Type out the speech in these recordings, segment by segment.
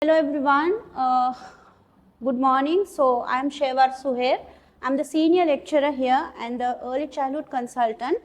Hello everyone, good morning. So I am Shevar Suhair. I am the senior lecturer here and the early childhood consultant,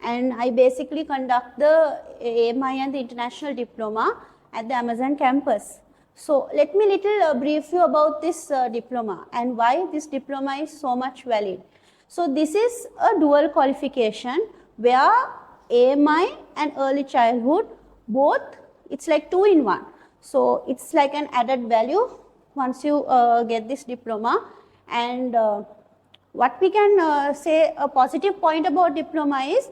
and I basically conduct the AMI and the international diploma at the Amazon campus. So let me brief you about this diploma and why this diploma is so much valid. So this is a dual qualification where AMI and early childhood both, it's like 2 in 1. So it's like an added value once you get this diploma. And what we can say a positive point about diploma is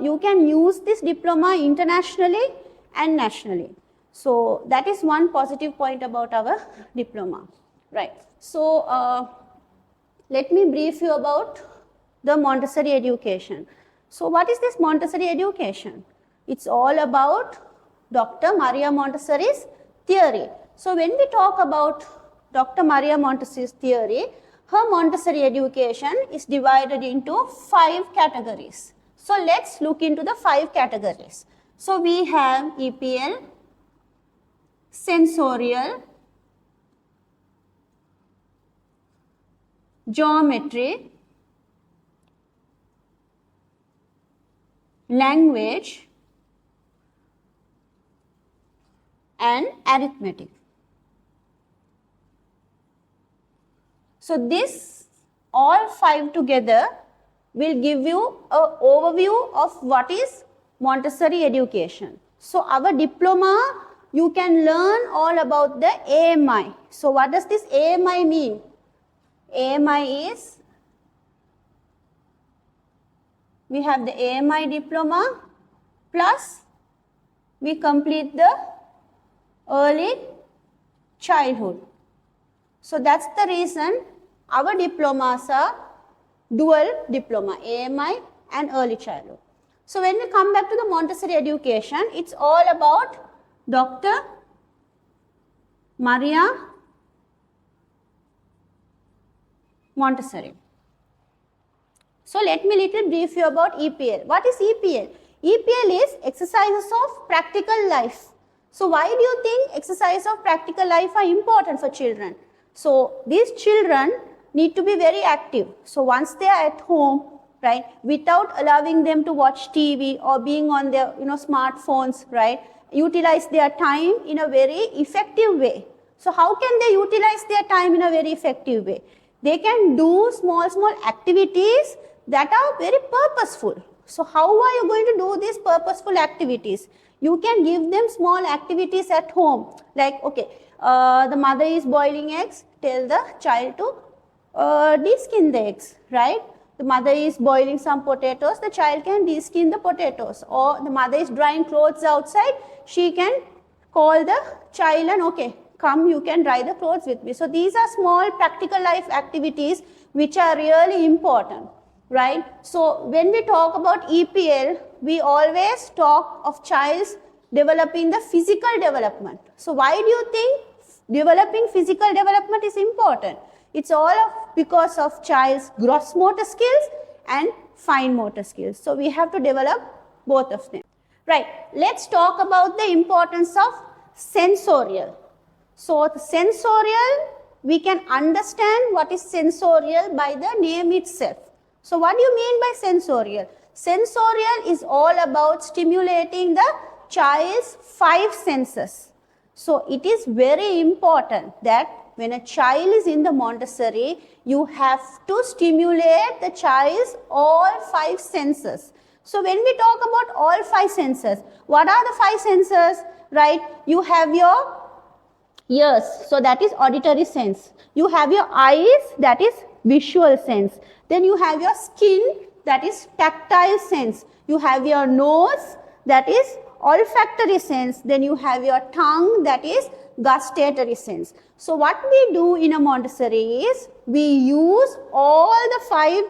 you can use this diploma internationally and nationally. So that is one positive point about our diploma, right? So let me brief you about the Montessori education. So what is this Montessori education? It's all about Dr. Maria Montessori's theory. So when we talk about Dr. Maria Montessori's theory, her Montessori education is divided into 5 categories. So let's look into the 5 categories. So we have EPL, sensorial, geometry, language, and arithmetic. So this all 5 together will give you an overview of what is Montessori education. So our diploma, you can learn all about the AMI. So what does this AMI mean? AMI is, we have the AMI diploma plus we complete the early childhood. So that's the reason our diplomas are dual diploma, AMI and early childhood. So when we come back to the Montessori education, it's all about Dr. Maria Montessori. So let me little brief you about EPL. What is EPL? EPL is exercises of practical life. So why do you think exercise of practical life are important for children? So these children need to be very active. So once they are at home, right, without allowing them to watch TV or being on their smartphones, right, utilize their time in a very effective way. So how can they utilize their time in a very effective way? They can do small activities that are very purposeful. So how are you going to do these purposeful activities? You can give them small activities at home, like, okay, the mother is boiling eggs, tell the child to de-skin the eggs, right? The mother is boiling some potatoes, the child can de-skin the potatoes. Or the mother is drying clothes outside, she can call the child and, okay, come, you can dry the clothes with me. So these are small practical life activities which are really important, right? So when we talk about EPL, we always talk of child's developing the physical development. So why do you think developing physical development is important? It's all because of child's gross motor skills and fine motor skills. So we have to develop both of them. Right, let's talk about the importance of sensorial. So the sensorial, we can understand what is sensorial by the name itself. So what do you mean by sensorial? Sensorial is all about stimulating the child's 5 senses. So it is very important that when a child is in the Montessori, you have to stimulate the child's all 5 senses. So when we talk about all 5 senses, what are the 5 senses? Right, you have your ears, so that is auditory sense. You have your eyes, that is visual sense. Then you have your skin, that is tactile sense. You have your nose, that is olfactory sense. Then you have your tongue, that is gustatory sense. So what we do in a Montessori is we use all the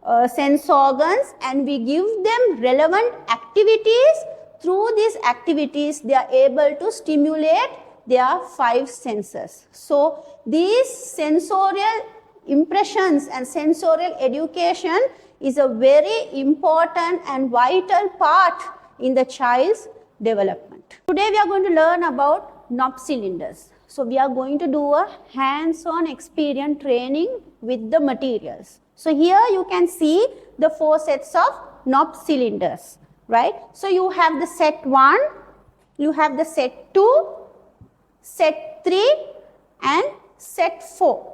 5 sense organs and we give them relevant activities. Through these activities, they are able to stimulate their 5 senses. So these sensorial impressions and sensorial education is a very important and vital part in the child's development. Today we are going to learn about knob cylinders. So we are going to do a hands-on experience training with the materials. So here you can see the 4 sets of knob cylinders, right? So you have the set 1, you have the set 2, set 3 and set 4.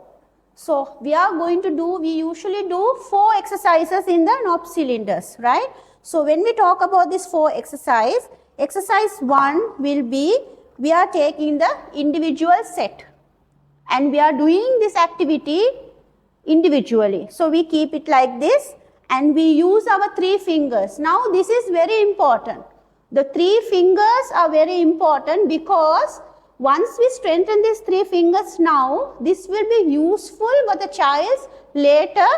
So we are going to do, we usually do 4 exercises in the knob cylinders, right? So when we talk about this 4 exercise 1 will be, we are taking the individual set and we are doing this activity individually. So we keep it like this and we use our 3 fingers. Now this is very important. The 3 fingers are very important because once we strengthen these 3 fingers now, this will be useful for the child later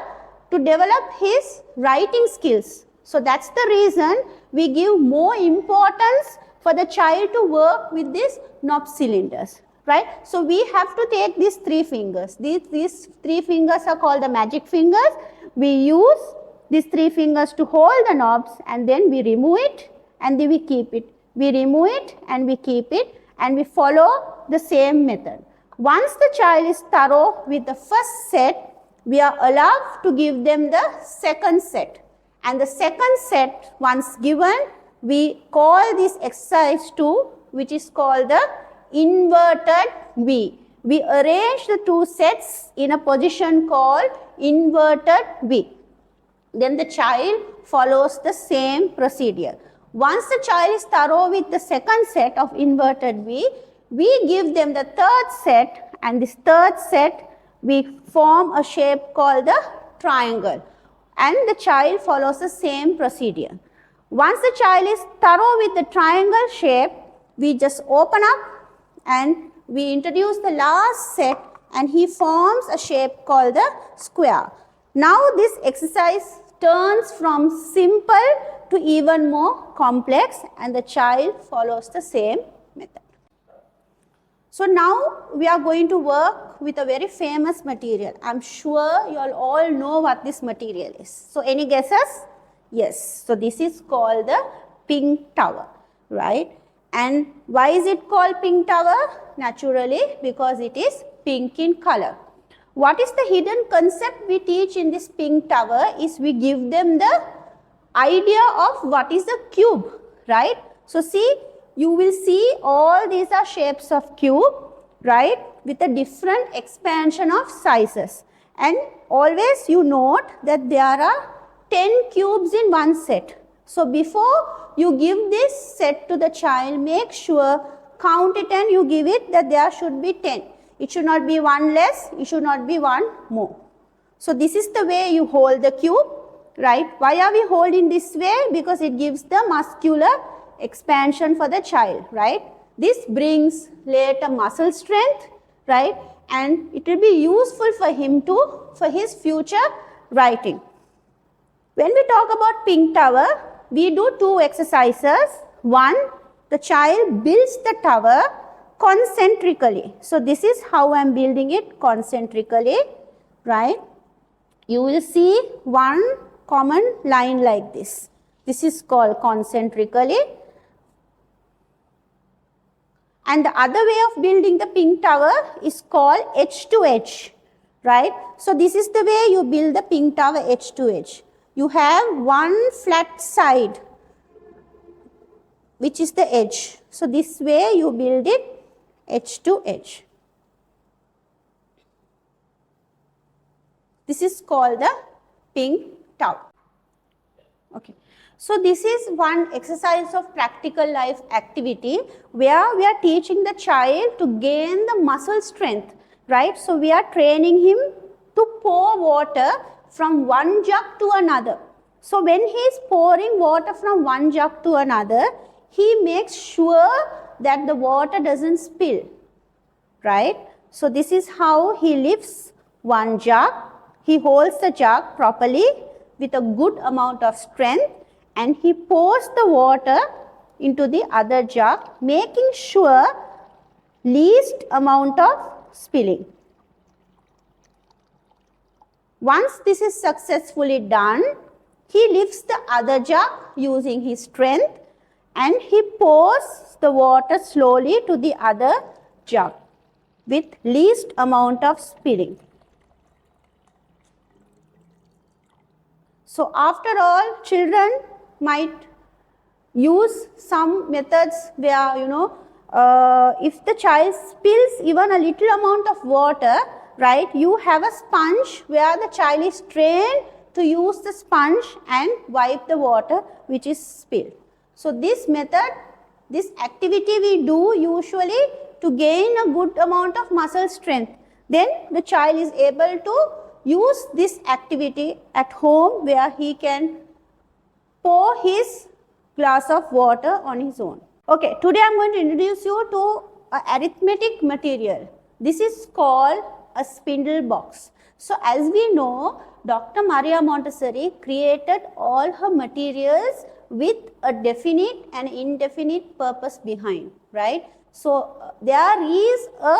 to develop his writing skills. So that's the reason we give more importance for the child to work with these knob cylinders, right? So we have to take these 3 fingers. These 3 fingers are called the magic fingers. We use these 3 fingers to hold the knobs and then we remove it and then we keep it. We remove it and we keep it and we follow the same method. Once the child is thorough with the first set, we are allowed to give them the second set. And the second set, once given, we call this exercise 2, which is called the inverted V. We arrange the 2 sets in a position called inverted V. Then the child follows the same procedure. Once the child is thorough with the second set of inverted V, we give them the third set, and this third set we form a shape called the triangle, and the child follows the same procedure. Once the child is thorough with the triangle shape, we just open up and we introduce the last set and he forms a shape called the square. Now this exercise turns from simple to even more complex and the child follows the same method. So now we are going to work with a very famous material. I'm sure you all know what this material is. So any guesses? Yes. So this is called the pink tower, right? And why is it called pink tower? Naturally, because it is pink in color. What is the hidden concept we teach in this pink tower is we give them the idea of what is a cube, right? So see, you will see all these are shapes of cube, right, with a different expansion of sizes. And always you note that there are 10 cubes in one set. So before you give this set to the child, make sure, count it and you give it that there should be 10. It should not be one less, it should not be one more. So this is the way you hold the cube, right? Why are we holding this way? Because it gives the muscular expansion for the child, right? This brings later muscle strength, right? And it will be useful for him for his future writing. When we talk about pink tower, we do 2 exercises. One, the child builds the tower concentrically. So this is how I am building it concentrically, right? You will see one common line like this. This is called concentrically. And the other way of building the pink tower is called edge to edge, right? So this is the way you build the pink tower edge to edge. You have one flat side, which is the edge. So this way you build it edge to edge. This is called the pink tower. Okay. So this is one exercise of practical life activity where we are teaching the child to gain the muscle strength, right? So we are training him to pour water from one jug to another. So when he is pouring water from one jug to another, he makes sure that the water doesn't spill, right? So this is how he lifts one jug. He holds the jug properly with a good amount of strength and he pours the water into the other jug, making sure least amount of spilling. Once this is successfully done, he lifts the other jug using his strength and he pours the water slowly to the other jug. with least amount of spilling. So after all, children might use some methods where, if the child spills even a little amount of water, right, you have a sponge where the child is trained to use the sponge and wipe the water which is spilled. So this method, this activity we do usually to gain a good amount of muscle strength. Then the child is able to use this activity at home where he can pour his glass of water on his own. Okay, today I am going to introduce you to an arithmetic material. This is called a spindle box. So as we know, Dr. Maria Montessori created all her materials with a definite and indefinite purpose behind, right? So there is a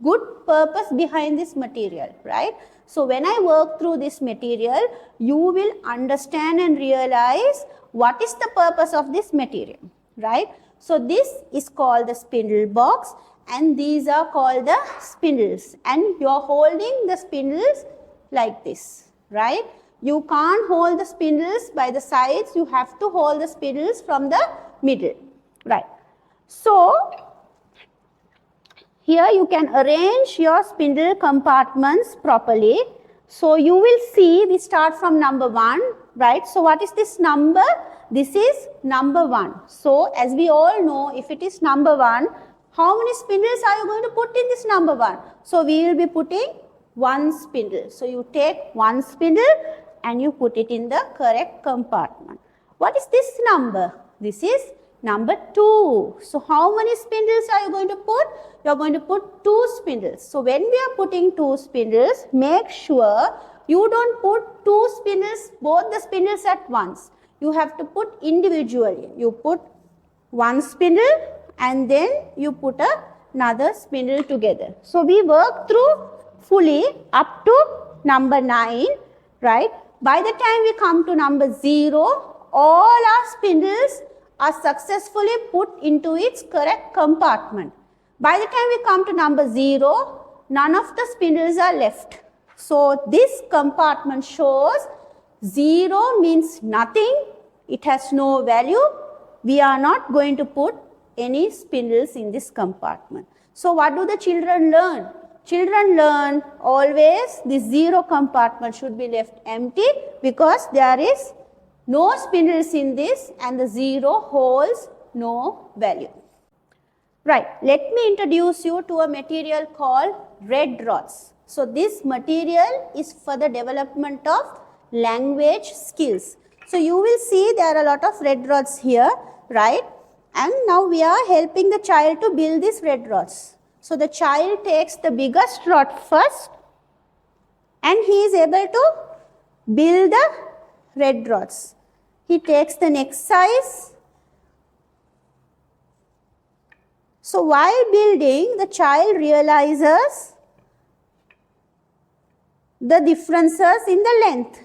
good purpose behind this material, right? So when I work through this material, you will understand and realize what is the purpose of this material, right? So this is called the spindle box and these are called the spindles, and you are holding the spindles like this, right? You can't hold the spindles by the sides, you have to hold the spindles from the middle, right? So here you can arrange your spindle compartments properly. So you will see we start from number 1, right? So what is this number? This is number 1. So as we all know, if it is number 1, how many spindles are you going to put in this number 1? So we will be putting 1 spindle. So you take 1 spindle and you put it in the correct compartment. What is this number? This is number 2. So how many spindles are you going to put? You are going to put 2 spindles. So when we are putting 2 spindles, make sure you don't put 2 spindles, both the spindles at once. You have to put individually. You put 1 spindle and then you put another spindle together. So we work through fully up to number 9, right? By the time we come to number 0, all our spindles are successfully put into its correct compartment. By the time we come to number 0, none of the spindles are left. So this compartment shows 0 means nothing, it has no value, we are not going to put any spindles in this compartment. So what do the children learn? Children learn always the 0 compartment should be left empty because there is no spindles in this and the 0 holds no value. Right, let me introduce you to a material called red rods. So this material is for the development of language skills. So you will see there are a lot of red rods here, right? And now we are helping the child to build these red rods. So the child takes the biggest rod first and he is able to build the red rods. He takes the next size. So while building, the child realizes the differences in the length.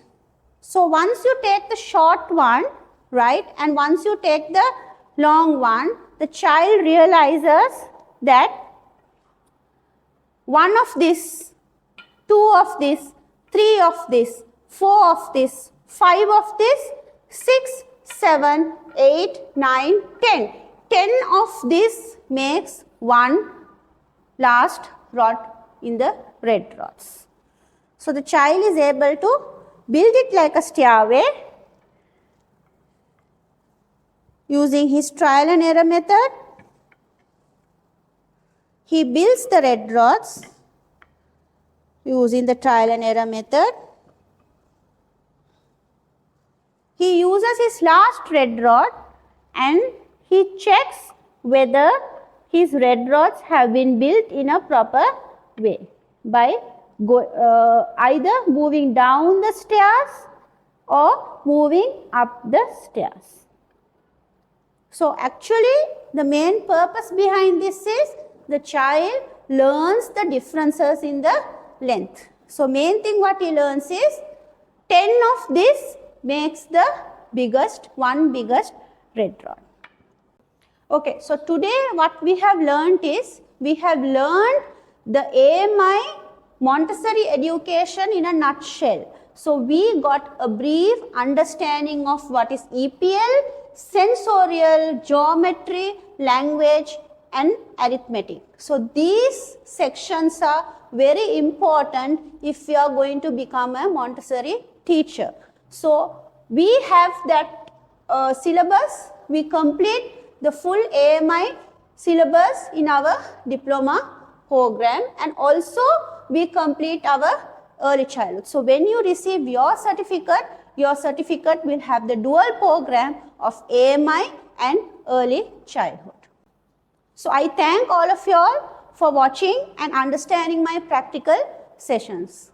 So once you take the short one, right, and once you take the long one, the child realizes that 1 of this, 2 of this, 3 of this, 4 of this, 5 of this, 6, 7, 8, 9, 10. 10 of this makes 1 last rod in the red rods. So the child is able to build it like a stairway using his trial and error method. He builds the red rods using the trial and error method. He uses his last red rod and he checks whether his red rods have been built in a proper way by either moving down the stairs or moving up the stairs. So actually the main purpose behind this is the child learns the differences in the length. So main thing what he learns is 10 of this makes the biggest red rod. Okay, so today what we have learned is, we have learned the AMI Montessori education in a nutshell. So we got a brief understanding of what is EPL, sensorial, geometry, language and arithmetic. So these sections are very important if you are going to become a Montessori teacher. So we have that syllabus, we complete the full AMI syllabus in our diploma program, and also we complete our early childhood. So when you receive your certificate will have the dual program of AMI and early childhood. So I thank all of you all for watching and understanding my practical sessions.